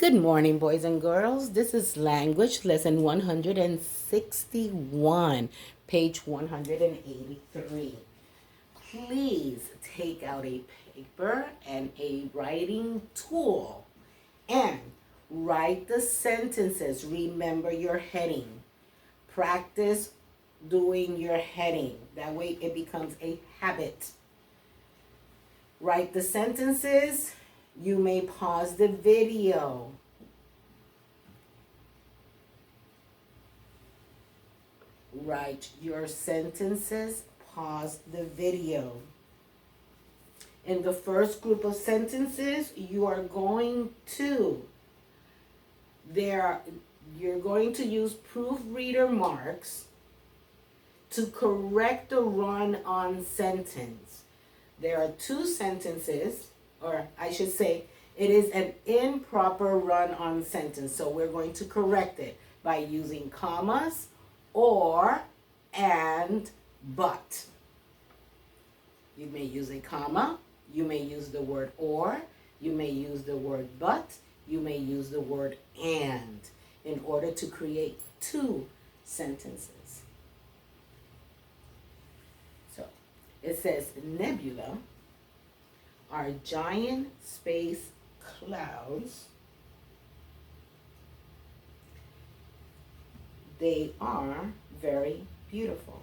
Good morning, boys and girls. This is language lesson 161, page 183. Please take out a paper and a writing tool and write the sentences. Remember your heading. Practice doing your heading. That way it becomes a habit. Write the sentences. You may pause the video. Write your sentences, pause the video. In the first group of sentences, you're going to use proofreader marks to correct the run-on sentence. There are two sentences, or I should say, it is an improper run-on sentence. So we're going to correct it by using commas, or, and, but. You may use a comma, you may use the word or, you may use the word but, you may use the word and in order to create two sentences. So it says nebula are giant space clouds. They are very beautiful.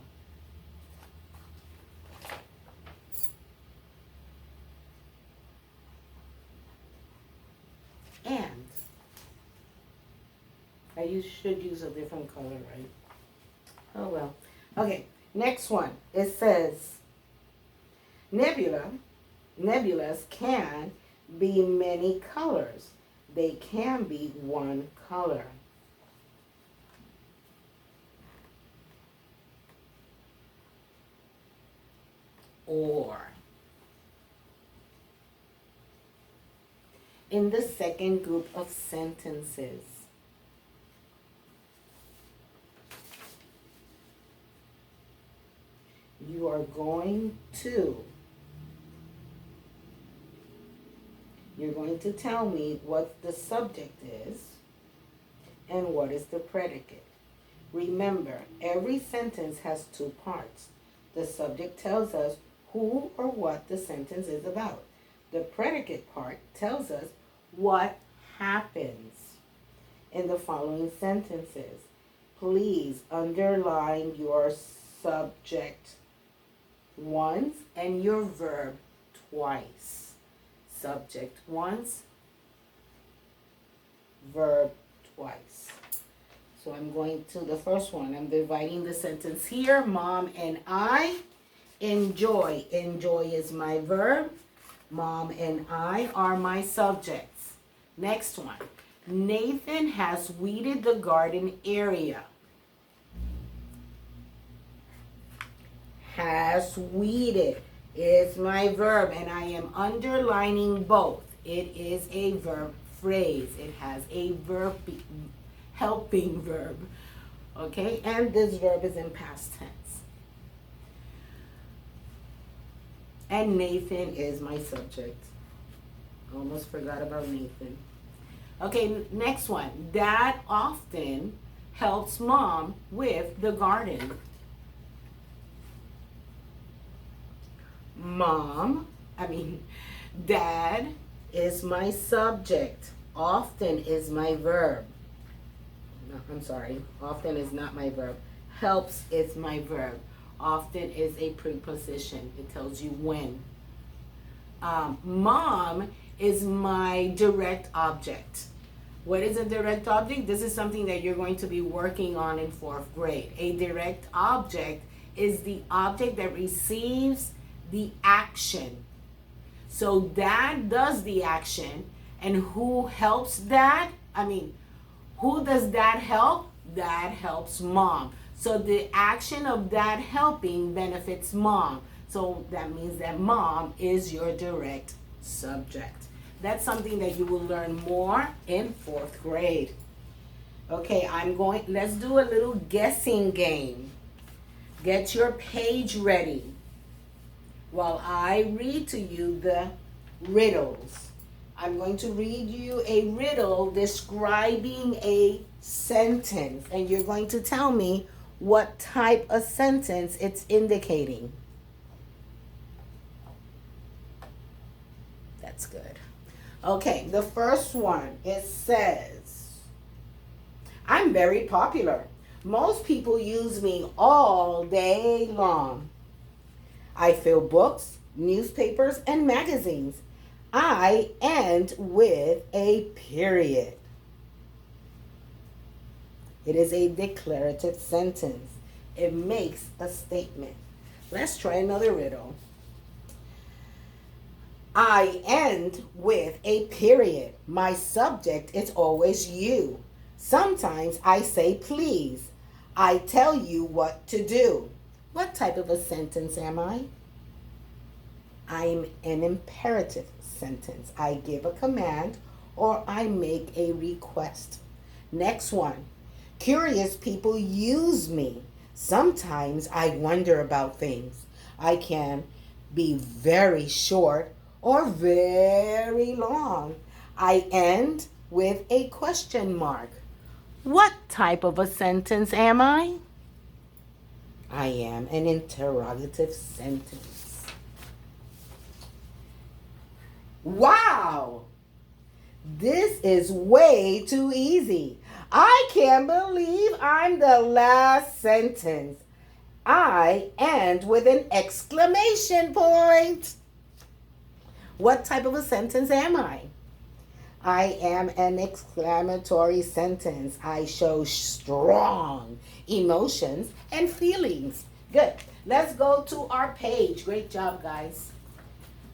And you should use a different color, right? Oh well. Okay, next one. It says nebulas can be many colors. They can be one color. Or. In the second group of sentences, you are going to tell me what the subject is and what is the predicate. Remember, every sentence has two parts. The subject tells us who or what the sentence is about. The predicate part tells us what happens in the following sentences. Please underline your subject once and your verb twice. Subject once, verb twice. So I'm going to the first one. I'm dividing the sentence here. Mom and I enjoy. Enjoy is my verb. Mom and I are my subjects. Next one. Nathan has weeded the garden area. Has weeded is my verb, and I am underlining both. It is a verb phrase. It has a verb, helping verb. Okay, and this verb is in past tense. And Nathan is my subject. Almost forgot about Nathan. Okay, next one. Dad often helps Mom with the garden. Dad is my subject. Often is my verb. No, I'm sorry. Often is not my verb. Helps is my verb. Often is a preposition. It tells you when. Mom is my direct object. What is a direct object? This is something that you're going to be working on in 4th grade. A direct object is the object that receives the action. So Dad does the action, and who helps Dad? Who does Dad help? Dad helps Mom. So the action of Dad helping benefits Mom. So that means that Mom is your direct subject. That's something that you will learn more in 4th grade. Okay, let's do a little guessing game. Get your page ready while I read to you the riddles. I'm going to read you a riddle describing a sentence, and you're going to tell me what type of sentence it's indicating. That's good. Okay, the first one, it says, I'm very popular. Most people use me all day long. I fill books, newspapers, and magazines. I end with a period. It is a declarative sentence. It makes a statement. Let's try another riddle. I end with a period. My subject is always you. Sometimes I say please. I tell you what to do. What type of a sentence am I? I'm an imperative sentence. I give a command or I make a request. Next one. Curious people use me. Sometimes I wonder about things. I can be very short or very long. I end with a question mark. What type of a sentence am I? I am an interrogative sentence. Wow! This is way too easy. I can't believe I'm the last sentence. I end with an exclamation point. What type of a sentence am I? I am an exclamatory sentence. I show strong emotions and feelings. Good. Let's go to our page. Great job, guys.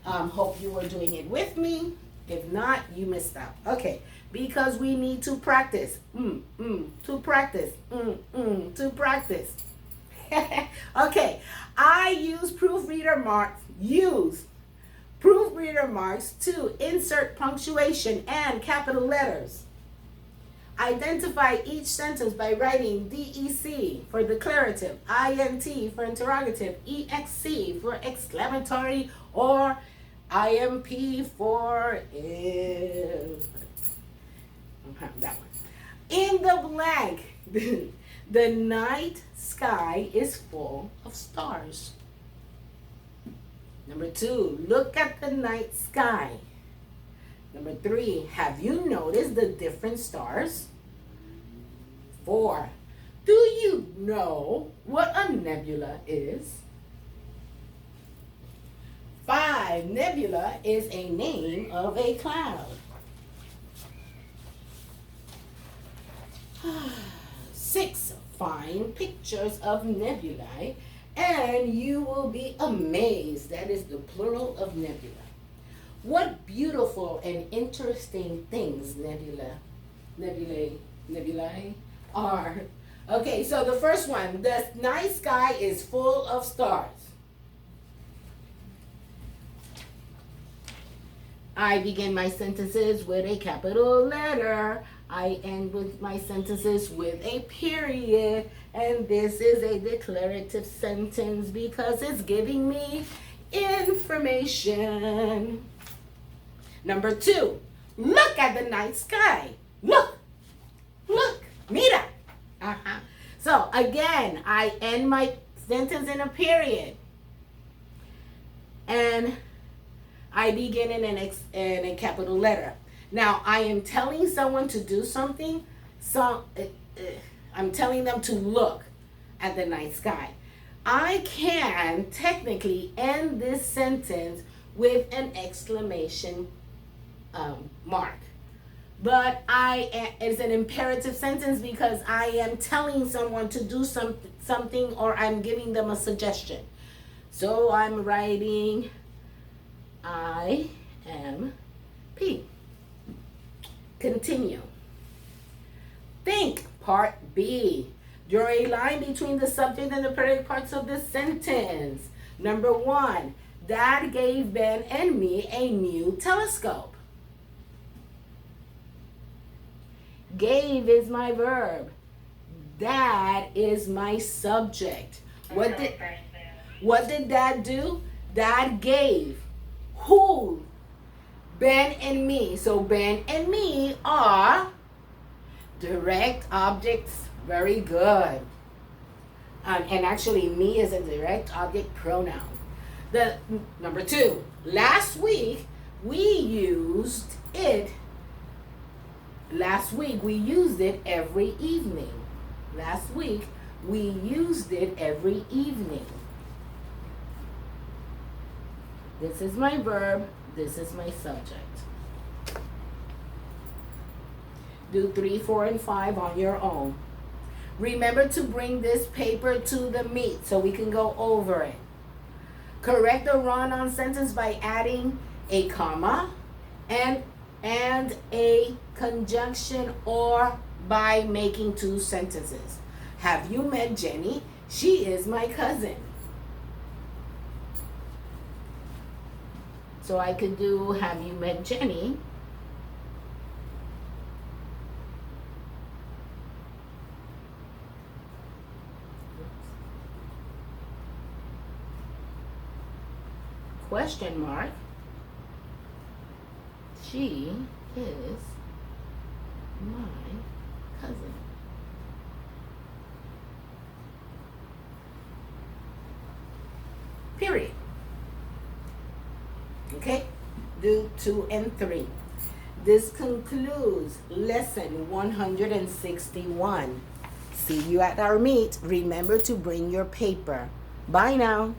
Hope you were doing it with me. If not, you missed out. Okay. Because we need to practice. To practice. To practice. Okay. I use proofreader marks. Proofreader marks to insert punctuation and capital letters. Identify each sentence by writing DEC for declarative, INT for interrogative, EXC for exclamatory, or IMP for that one. In the blank, the night sky is full of stars. Number 2, look at the night sky. Number 3, have you noticed the different stars? 4, do you know what a nebula is? 5, nebula is a name of a cloud. 6, find pictures of nebulae and you will be amazed. That is the plural of nebula. What beautiful and interesting things nebulae are. Okay, so the first one, the night sky is full of stars. I begin my sentences with a capital letter. I end with my sentences with a period. And this is a declarative sentence because it's giving me information. Number 2, look at the night sky. Look, mira. So again, I end my sentence in a period. And I begin in a capital letter. Now, I am telling someone to do something. I'm telling them to look at the night sky. I can technically end this sentence with an exclamation mark. But it's an imperative sentence because I am telling someone to do something or I'm giving them a suggestion. So I'm writing IMP. Continue. Think, part B. Draw a line between the subject and the predicate parts of the sentence. Number 1, Dad gave Ben and me a new telescope. Gave is my verb. Dad is my subject. What did Dad do? Dad gave. Who? Ben and me. So Ben and me are direct objects. Very good. And actually, me is a direct object pronoun. The number 2. Last week we used it. Last week we used it every evening. Last week we used it every evening. This is my verb. This is my subject. Do 3, 4, and 5 on your own. Remember to bring this paper to the meet so we can go over it. Correct the run-on sentence by adding a comma and a conjunction, or by making 2 sentences. Have you met Jenny? She is my cousin. So I could do, have you met Jenny? Question mark. She is my cousin. Period. Okay? Do 2 and 3. This concludes lesson 161. See you at our meet. Remember to bring your paper. Bye now.